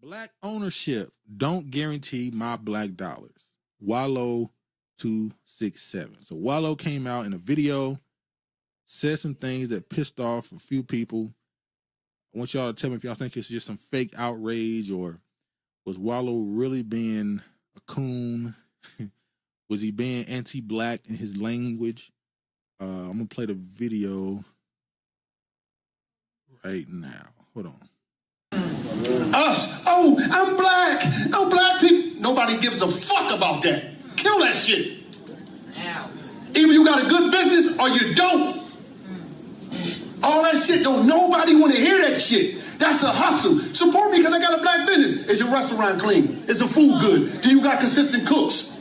Black ownership don't guarantee my black dollars. Wallo267. So Wallo came out in a video, said some things that pissed off a few people. I want y'all to tell me if y'all think it's just some fake outrage, or was Wallo really being a coon? Was he being anti-black in his language? I'm gonna play the video right now. Hold on. Us. Oh, I'm black. Oh, black people. Nobody gives a fuck about that. Kill that shit. Either you got a good business or you don't. All that shit, don't nobody want to hear that shit. That's a hustle. Support me because I got a black business. Is your restaurant clean? Is the food good? Do you got consistent cooks?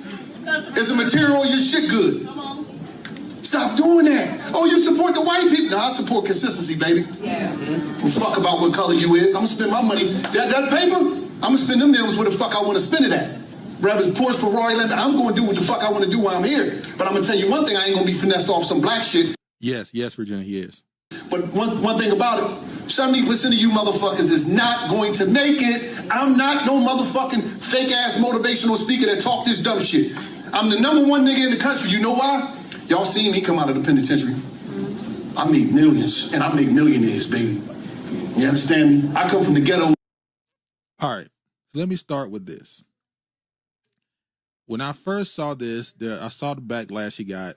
Is the material of your shit good? Stop doing that. Oh, you support the white people? No, I support consistency, baby. Yeah. Fuck about what color you is. I'm gonna spend my money. That paper, I'm gonna spend them millions where the fuck I want to spend it at. Whether it's Porsche, Ferrari, Lamborghini, I'm gonna do what the fuck I want to do while I'm here. But I'm gonna tell you one thing, I ain't gonna be finessed off some black shit. Yes, Virginia, he is. But one thing about it, 70% of you motherfuckers is not going to make it. I'm not no motherfucking fake ass motivational speaker that talk this dumb shit. I'm the #1 nigga in the country. You know why? Y'all seen me come out of the penitentiary. I make millions and I make millionaires, baby. You understand me? I come from the ghetto. All right, let me start with this. When I first saw this, I saw the backlash he got,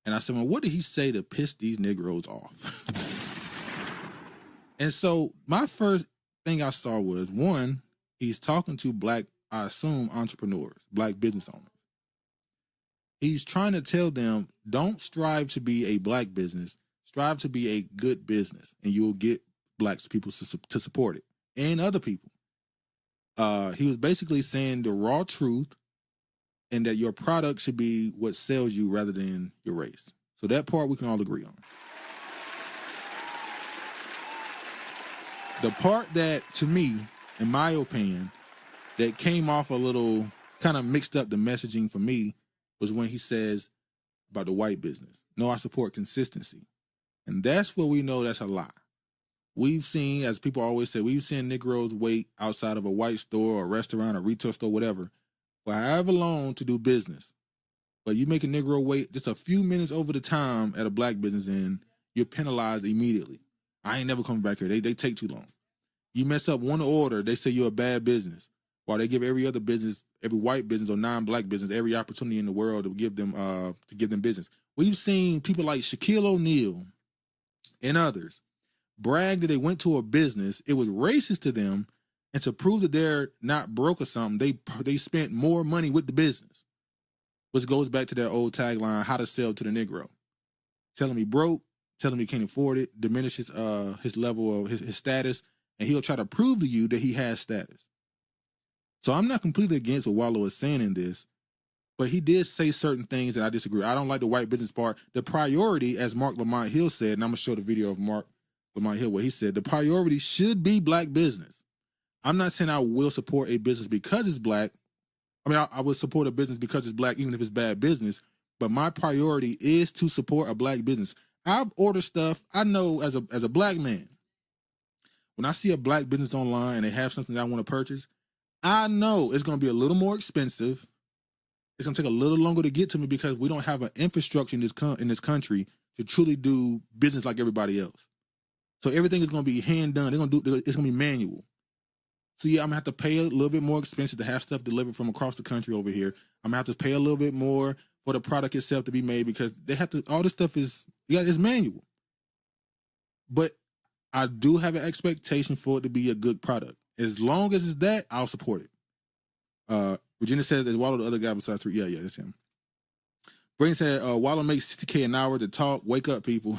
and I said, well, what did he say to piss these Negroes off? And so my first thing I saw was, one, he's talking to black, I assume, entrepreneurs, black business owners. He's trying to tell them, don't strive to be a black business, strive to be a good business, and you'll get black people to support it, and other people. He was basically saying the raw truth, and that your product should be what sells you rather than your race. So that part we can all agree on. The part that, to me, in my opinion, that came off a little, kind of mixed up the messaging for me, was when he says about the white business. No, I support consistency. And that's where we know that's a lie. We've seen, as people always say, we've seen Negroes wait outside of a white store or restaurant or retail store, whatever, for however long to do business. But you make a Negro wait just a few minutes over the time at a black business and you're penalized immediately. I ain't never coming back here. They take too long. You mess up one order, they say you're a bad business. While they give every other business, every white business or non-black business, every opportunity in the world to give them business. We've seen people like Shaquille O'Neal and others brag that they went to a business, it was racist to them, and to prove that they're not broke or something, they spent more money with the business. Which goes back to that old tagline, how to sell to the Negro. Tell him he broke, tell him he can't afford it, diminishes his level of his status, and he'll try to prove to you that he has status. So I'm not completely against what Wallo is saying in this, but he did say certain things that I disagree. I don't like the white business part. The priority, as Mark Lamont Hill said, and I'm gonna show the video of Mark Lamont Hill, where he said, the priority should be black business. I'm not saying I will support a business because it's black. I mean, I would support a business because it's black, even if it's bad business, but my priority is to support a black business. I've ordered stuff, I know as a black man, when I see a black business online and they have something that I want to purchase, I know it's going to be a little more expensive. It's going to take a little longer to get to me because we don't have an infrastructure in this country to truly do business like everybody else. So everything is going to be hand done. It's going to be manual. So yeah, I'm going to have to pay a little bit more expensive to have stuff delivered from across the country over here. I'm going to have to pay a little bit more for the product itself to be made because they have to, all this stuff is manual. But I do have an expectation for it to be a good product. As long as it's that, I'll support it. Virginia says, is Wallo the other guy besides three? Yeah, that's him. Brain said, Wallo makes $60K an hour to talk. Wake up, people.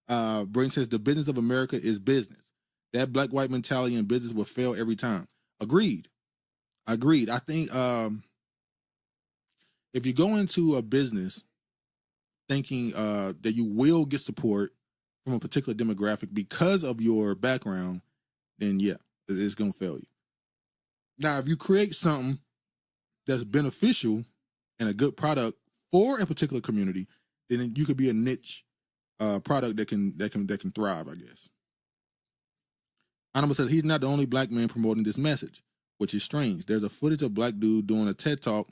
Brain says, the business of America is business. That black-white mentality in business will fail every time. Agreed. I think if you go into a business thinking that you will get support from a particular demographic because of your background, then yeah, it's going to fail you. Now, if you create something that's beneficial and a good product for a particular community, then you could be a niche product that can thrive, I guess. Honorable says he's not the only black man promoting this message, which is strange. There's a footage of black dude doing a TED talk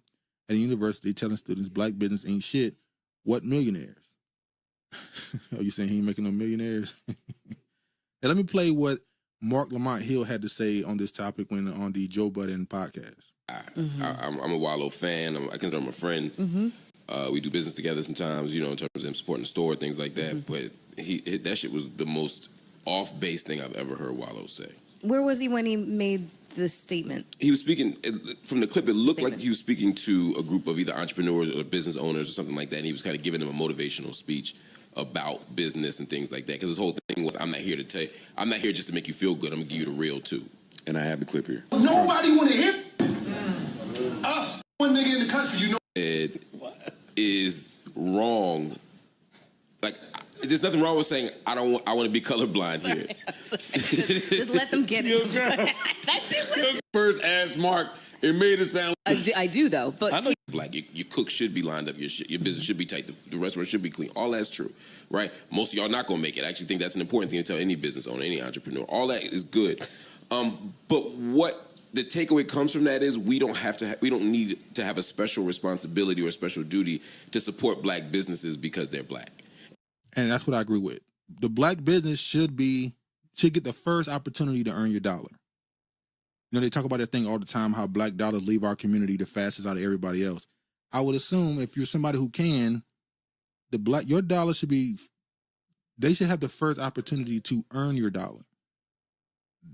at a university telling students black business ain't shit. What millionaires? Are you saying he ain't making no millionaires? Hey, let me play what Mark Lamont Hill had to say on this topic when on the Joe Budden podcast. I'm a Wallo fan. I consider him a friend. We do business together sometimes, in terms of him supporting the store, things like that. But that shit was the most off-base thing I've ever heard Wallo say. Where was he when he made this statement? He was speaking, from the clip, it looked like he was speaking to a group of either entrepreneurs or business owners or something like that, and he was kind of giving them a motivational speech about business and things like that. Because his whole thing was, I'm not here just to make you feel good, I'm going to give you the real, too. And I have the clip here. Nobody want to hear us, one nigga in the country, It is wrong. Like, there's nothing wrong with saying, I want to be colorblind here. Just let them get it. That shit was... First asked Mark, it made it sound... I do, though. But Black, your cook should be lined up, your business should be tight, the restaurant should be clean. All that's true, right? Most of y'all not going to make it. I actually think that's an important thing to tell any business owner, any entrepreneur. All that is good. But what the takeaway comes from that is we don't need to have a special responsibility or a special duty to support black businesses because they're black. And that's what I agree with. The black business should get the first opportunity to earn your dollar. They talk about that thing all the time, how black dollars leave our community the fastest out of everybody else. I would assume if you're somebody who can, your dollar they should have the first opportunity to earn your dollar.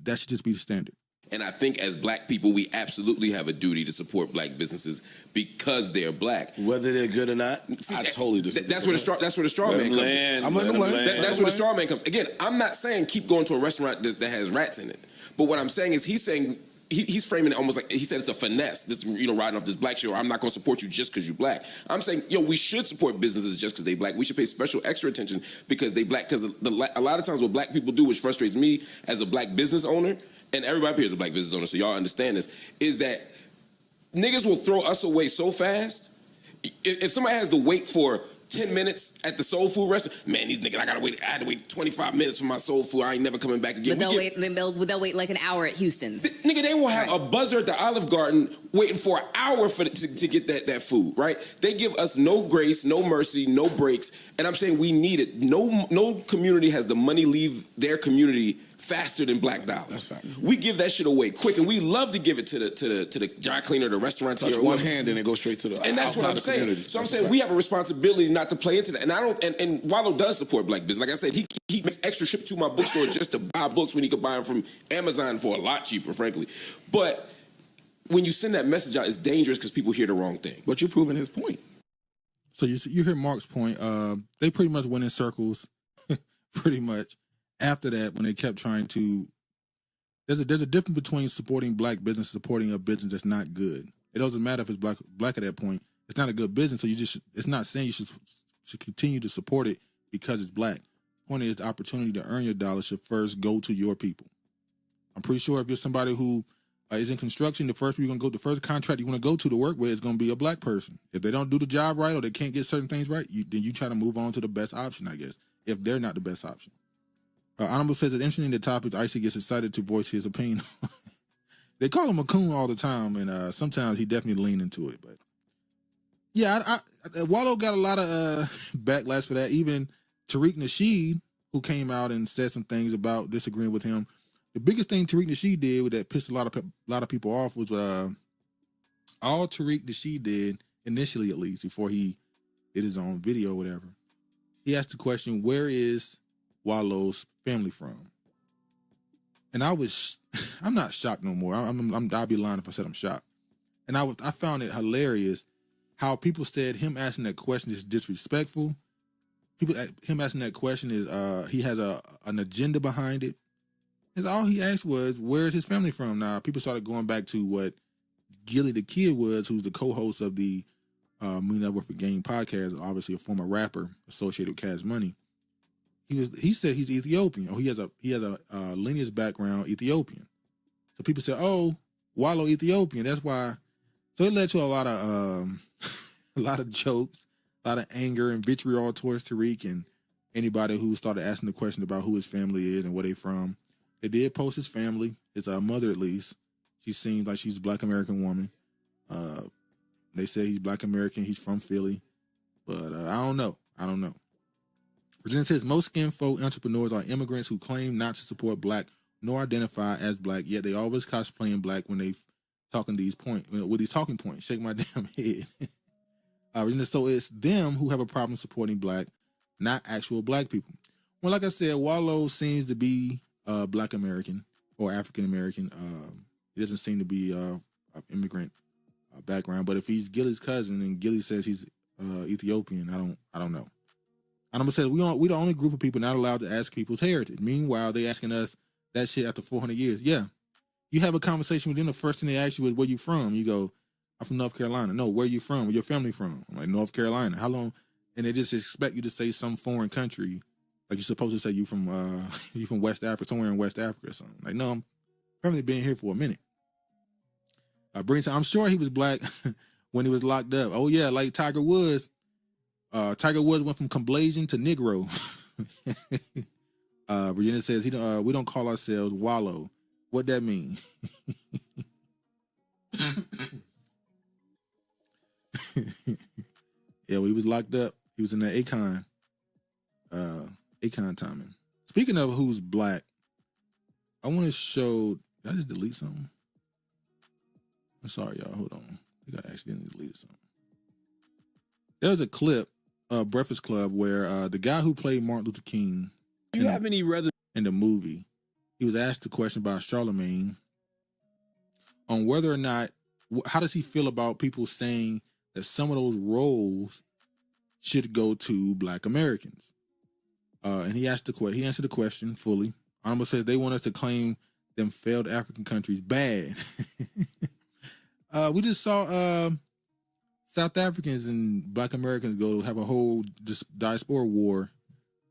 That should just be the standard. And I think as black people, we absolutely have a duty to support black businesses because they're black. Whether they're good or not, I totally disagree. That's where the straw man comes in. I'm letting them land. That's where the straw man comes. Again, I'm not saying keep going to a restaurant that has rats in it. But what I'm saying is he's framing it almost like he said it's a finesse. This, riding off this black shit, or I'm not going to support you just because you're black. I'm saying, we should support businesses just because they black. We should pay special extra attention because they black. Because a lot of times what black people do, which frustrates me as a black business owner, and everybody here is a black business owner, so y'all understand this, is that niggas will throw us away so fast. If somebody has to wait for 10 minutes at the soul food restaurant, man, these niggas, I had to wait 25 minutes for my soul food. I ain't never coming back again. But they'll wait like an hour at Houston's. Nigga, they will have a buzzer at the Olive Garden waiting for an hour to get that food, right? They give us no grace, no mercy, no breaks, and I'm saying we need it. No community has the money leave their community faster than black dollars. That's fact. We give that shit away quick, and we love to give it to the dry cleaner, the restaurant. Touch one hand and it goes straight to the and that's what I'm saying. Community. So I'm saying we have a responsibility not to play into that. And I don't. And Wallo does support black business. Like I said, he makes extra trips to my bookstore just to buy books when he could buy them from Amazon for a lot cheaper, frankly. But when you send that message out, it's dangerous because people hear the wrong thing. But you're proving his point. So you hear Mark's point. They pretty much went in circles, pretty much. After that, when they kept trying to, there's a difference between supporting black business, supporting a business that's not good. It doesn't matter if it's black at that point. It's not a good business, so it's not saying you should continue to support it because it's black. The point is the opportunity to earn your dollar should first go to your people. I'm pretty sure if you're somebody who is in construction, the first contract you want to go to work with is going to be a black person. If they don't do the job right or they can't get certain things right, then you try to move on to the best option, I guess, if they're not the best option. Honorable says it's interesting the topics Icy gets excited to voice his opinion. They call him a coon all the time, and sometimes he definitely lean into it. But yeah, Wallo got a lot of backlash for that. Even Tariq Nasheed, who came out and said some things about disagreeing with him. The biggest thing Tariq Nasheed did that pissed a lot of people off was all Tariq Nasheed did initially, at least before he did his own video or whatever. He asked the question, "Where is Wallo's family from?" And I'm not shocked no more. I'd be lying if I said I'm shocked. And I found it hilarious how people said him asking that question is disrespectful. Him asking that question is he has an agenda behind it. And all he asked was, "Where's his family from?" Now people started going back to what Gilly the Kid was, who's the co-host of the Media Uproar Game podcast, obviously a former rapper associated with Cash Money. He said he's Ethiopian, or he has a lineage background Ethiopian. So people said, "Oh, Wallo Ethiopian." That's why. So it led to a lot of jokes, a lot of anger and vitriol towards Tariq and anybody who started asking the question about who his family is and where they from. They did post his family, his mother at least. She seems like she's a Black American woman. They say he's Black American. He's from Philly, but I don't know. Virginia says most skinfolk entrepreneurs are immigrants who claim not to support Black nor identify as Black, yet they always cosplaying Black when they talking these points with these talking points. Shake my damn head. Virginia, so it's them who have a problem supporting Black, not actual Black people. Well, like I said, Wallo seems to be Black American or African American. He doesn't seem to be of immigrant background. But if he's Gilly's cousin and Gilly says he's Ethiopian, I don't know. And I'm gonna say we the only group of people not allowed to ask people's heritage. Meanwhile, they asking us that shit after 400 years. Yeah, you have a conversation with them. The first thing they ask you is where you from. You go, I'm from North Carolina. No, where you from? Where your family from? I'm like, North Carolina. How long? And they just expect you to say some foreign country, like you're supposed to say you from West Africa, somewhere in West Africa or something. Like, no, I'm permanently been here for a minute. I'm sure he was Black when he was locked up. Oh yeah, like Tiger Woods. Tiger Woods went from Cambodian to Negro. Virginia says we don't call ourselves Wallo. What that mean? Yeah, he was locked up. He was in the Akon timing. Speaking of who's Black, I want to show. Did I just delete something? I'm sorry, y'all. Hold on. I think I accidentally deleted something. There was a clip of Breakfast Club where the guy who played Martin Luther King in the movie, he was asked a question by Charlemagne on whether or not, how does he feel about people saying that some of those roles should go to Black Americans? And he answered the question fully. Almost says they want us to claim them failed African countries bad. We just saw South Africans and Black Americans go have a whole diaspora war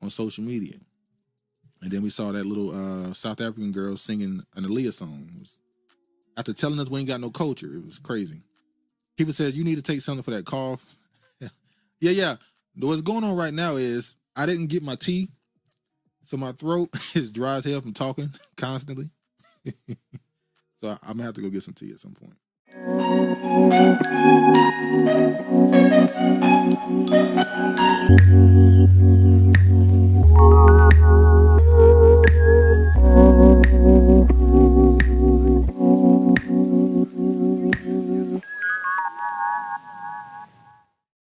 on social media. And then we saw that little South African girl singing an Aaliyah song. After telling us we ain't got no culture, it was crazy. People says, you need to take something for that cough. Yeah. What's going on right now is I didn't get my tea, so my throat is dry as hell from talking constantly. So I'm going to have to go get some tea at some point.